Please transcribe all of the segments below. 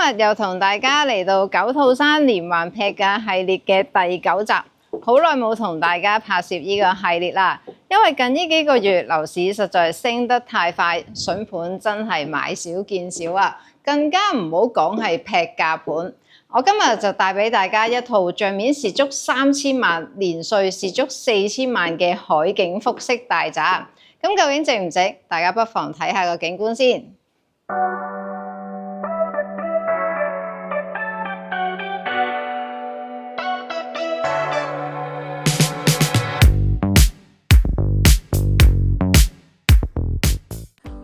日又同大家嚟到九套山連環劈價系列嘅第9集，好耐冇同大家拍攝呢個系列啦，因為近呢幾個月樓市實在升得太快，筍盤真係買少見少啊，更加唔好講係劈價盤。我今日就帶俾大家一套帳面蝕足3000萬，年稅蝕足4000萬嘅海景複式大宅，咁究竟值唔值？大家不妨睇下個景觀先。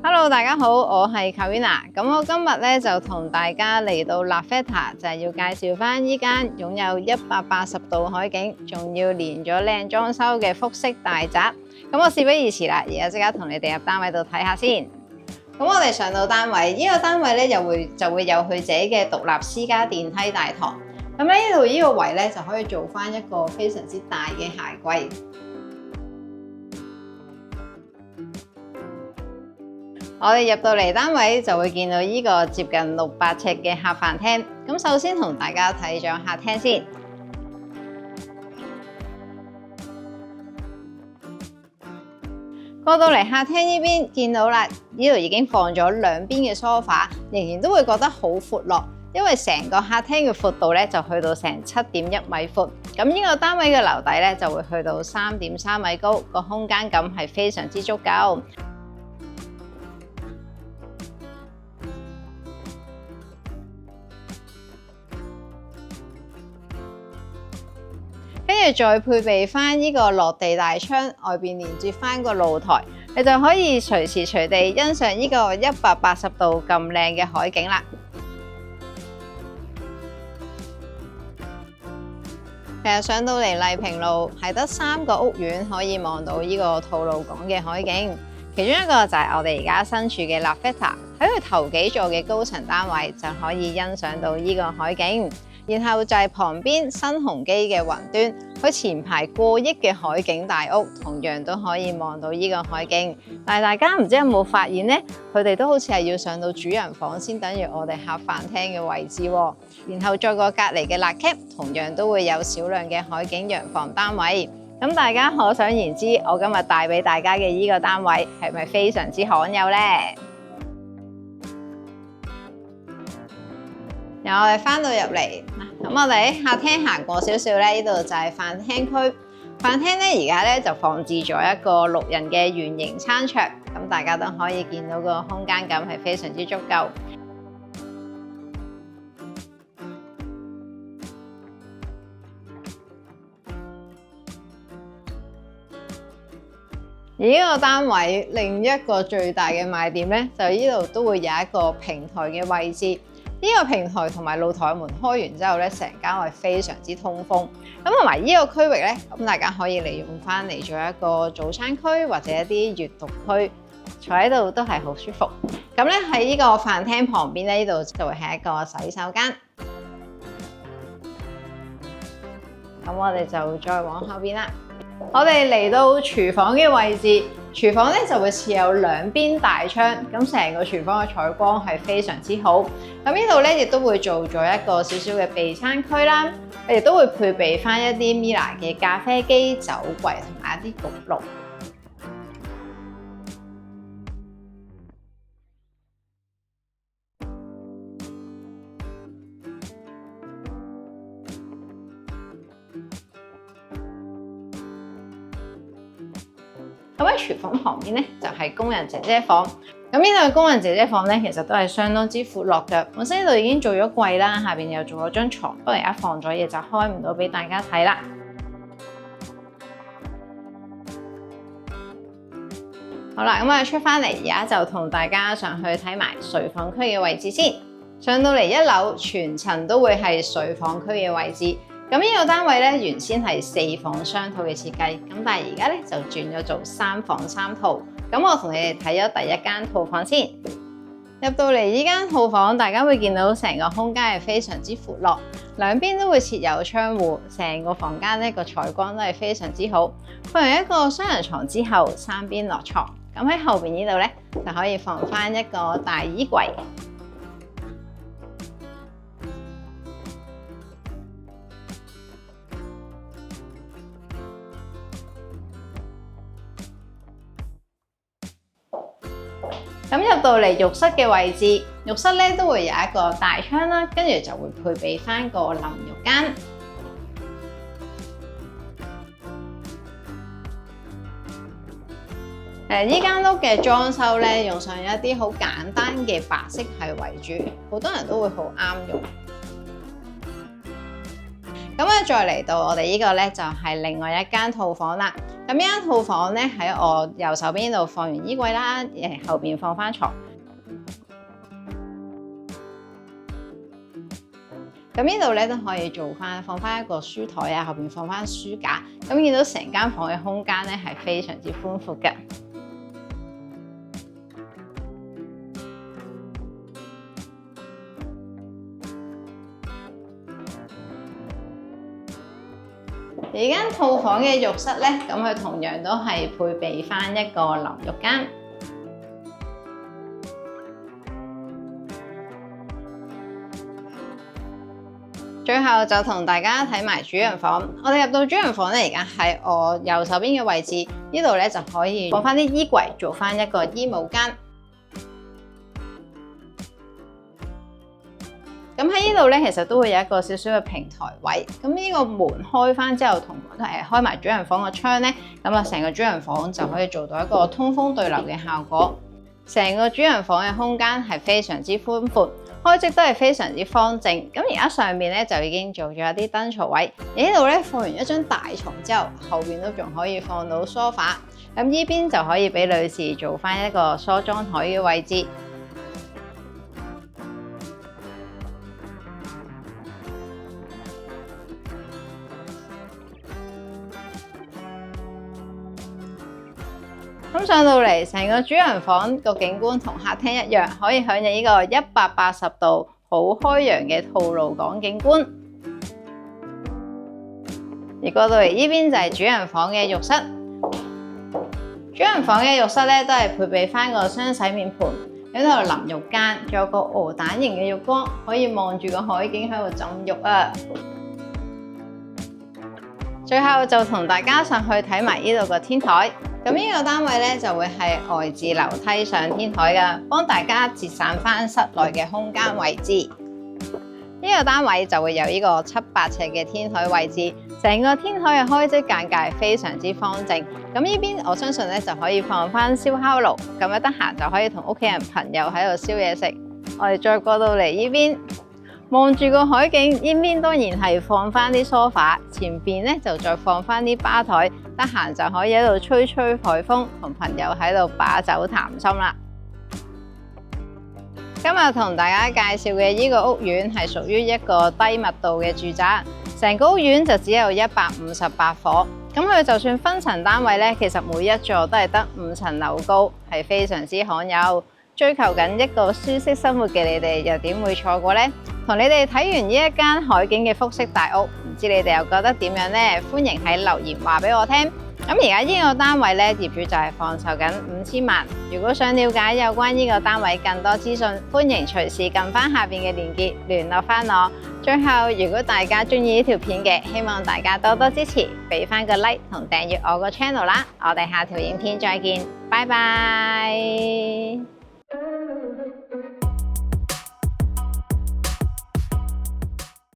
Hello， 大家好，我係 Carina。咁我今日咧就同大家嚟到 LaFeta， 就係要介紹翻呢間擁有180度海景，仲要連咗靚裝修嘅複式大宅。咁我事不宜遲啦，而家即刻同你哋入單位度睇下先。咁我哋上到單位，呢個單位咧就會有佢自己嘅獨立私家電梯大堂。咁呢度呢個位咧就可以做翻一個非常之大嘅鞋櫃。我哋入到嚟單位就會見到呢個接近600尺嘅客飯廳。咁首先同大家睇咗客廳先。過到嚟客廳呢邊，見到啦，呢度已經放咗兩邊嘅梳化，仍然都會覺得好闊落，因為成個客廳嘅闊度咧就去到成7.1米闊。咁呢個單位嘅樓底咧就會去到3.3米高，個空間感係非常之足夠。跟住再配備翻呢個落地大窗，外邊連接翻個露台，你就可以隨時隨地欣賞呢個180度咁靚嘅海景啦。其實上到嚟麗平路係得3個屋苑可以望到呢個吐露港嘅海景，其中一個就係我哋而家身處嘅 LaFeta， 喺佢頭幾座嘅高層單位就可以欣賞到呢個海景。然後就係旁邊新鴻基嘅雲端，佢前排過億嘅海景大屋，同樣都可以望到呢個海景。但係大家唔知有冇發現呢？佢哋都好似係要上到主人房先等於我哋客飯廳嘅位置喎。然後再過隔離嘅 La Cap， 同樣都會有少量嘅海景洋房單位。咁大家可想而知，我今日帶俾大家嘅呢個單位係咪非常之罕有呢？由我哋翻到入嚟，咁我哋喺客廳行過少少咧，呢度就係飯廳區。飯廳咧而家咧就放置咗一個6人嘅圓形餐桌，咁大家都可以見到個空間感係非常之足夠。而呢個單位另一個最大嘅賣點咧，就呢度都會有一個平台嘅位置。呢個平台同埋露台門開完之後咧，成間係非常之通風。咁同埋呢個區域咧，咁大家可以利用翻嚟做一個早餐區或者一啲閱讀區，坐喺度都係好舒服。咁咧喺呢個飯廳旁邊咧，呢度就會係一個洗手間。咁我哋就再往後邊啦。我哋嚟到廚房嘅位置，廚房咧就會設有兩邊大窗，咁成個廚房嘅採光係非常之好。咁呢度咧亦都會做咗一個少少嘅備餐區啦，亦都會配備翻一啲 Mila 嘅咖啡機、酒櫃同埋一啲焗爐。咁喺廚房旁邊咧，就係工人姐姐房。咁呢度嘅工人姐姐房咧，其實都係相當之闊落嘅。本身呢度已經做咗櫃啦，下邊又做咗張床，不過而家放咗嘢就開唔到俾大家睇啦。好啦，咁我哋出翻嚟，而家就同大家上去睇埋睡房區嘅位置先。上到嚟1樓，全層都會係睡房區嘅位置。咁呢個單位咧，原先係4房雙套嘅設計，咁但係而家咧就轉咗做3房3套。咁我同你哋睇咗第一間套房先。入到嚟呢間套房，大家會見到成個空間係非常之闊落，兩邊都會設有窗戶，成個房間呢個採光都係非常之好。放完一個雙人床之後，3邊落床。咁喺後邊呢度咧就可以放翻一個大衣櫃。咁入到嚟浴室嘅位置，浴室咧都會有一個大窗啦，跟住就會配備翻個淋浴間。呢間屋嘅裝修咧，用上一啲好簡單嘅白色系為主，好多人都會好啱用。咁咧，再嚟到我哋呢個咧，就係另外一間套房啦。咁呢間套房咧，喺我右手邊度放完衣櫃啦，後邊放翻床。咁呢度咧都可以放翻一個書台啊，後邊放翻書架。咁見到成間房嘅空間咧，係非常之寬闊嘅。而間套房嘅浴室咧，咁佢同樣都係配備翻一個淋浴間。最後就同大家睇埋主人房。我哋入到主人房咧，而家喺我右手邊嘅位置，呢度咧就可以放翻啲衣櫃，做翻一個衣帽間。咁喺呢度咧，其實都會有一個少少嘅平台位。咁呢個門開翻之後，同開埋主人房個窗咧，咁啊成個主人房就可以做到一個通風對流嘅效果。成個主人房嘅空間係非常之寬闊，開積都係非常之方正。咁而家上面咧就已經做咗一啲燈槽位。而呢度咧放完一張大床之後，後邊都仲可以放到梳化。咁呢邊就可以俾女士做翻一個梳妝台嘅位置。咁上到嚟，成個主人房個景觀同客廳一樣，可以享有呢個180度好開揚嘅吐露港景觀。而過到嚟呢邊就係主人房嘅浴室。主人房嘅浴室咧都係配備翻個雙洗面盆，喺度淋浴間，仲有個鵝蛋型嘅浴缸，可以望住個海景喺度浸浴啊！最後就同大家上去睇埋呢度個天台。咁呢個單位咧就會係外置樓梯上天台噶，幫大家節省翻室內嘅空間位置。呢個單位就會有呢個7-8尺嘅天台位置，成個天台嘅開積間隔非常之方正。咁呢邊我相信咧就可以放翻燒烤爐，咁樣得閒就可以同屋企人朋友喺度燒嘢食。我哋再過到嚟呢邊。望住個海景，呢邊當然係放翻啲梳化，前邊咧就再放翻啲吧台，得閒就可以喺度吹吹海風，同朋友喺度把酒談心啦。今日同大家介紹嘅呢個屋苑係屬於一個低密度嘅住宅，成個屋苑就只有158伙。咁佢就算分層單位咧，其實每一座都係得5層樓高，係非常之罕有。追求緊一個舒適生活嘅你哋，又點會錯過呢？同你哋睇完呢一間海景嘅複式大屋，唔知你哋又覺得點樣呢？歡迎喺留言話俾我聽。咁而家呢個單位咧，業主就係放售緊5000萬。如果想了解有關呢個單位更多資訊，歡迎隨時撳翻下邊嘅鏈接聯絡翻我。最後，如果大家中意呢條片嘅，希望大家多多支持，俾翻個 like 同訂閱我個 channel 啦。我哋下條影片再見，拜拜。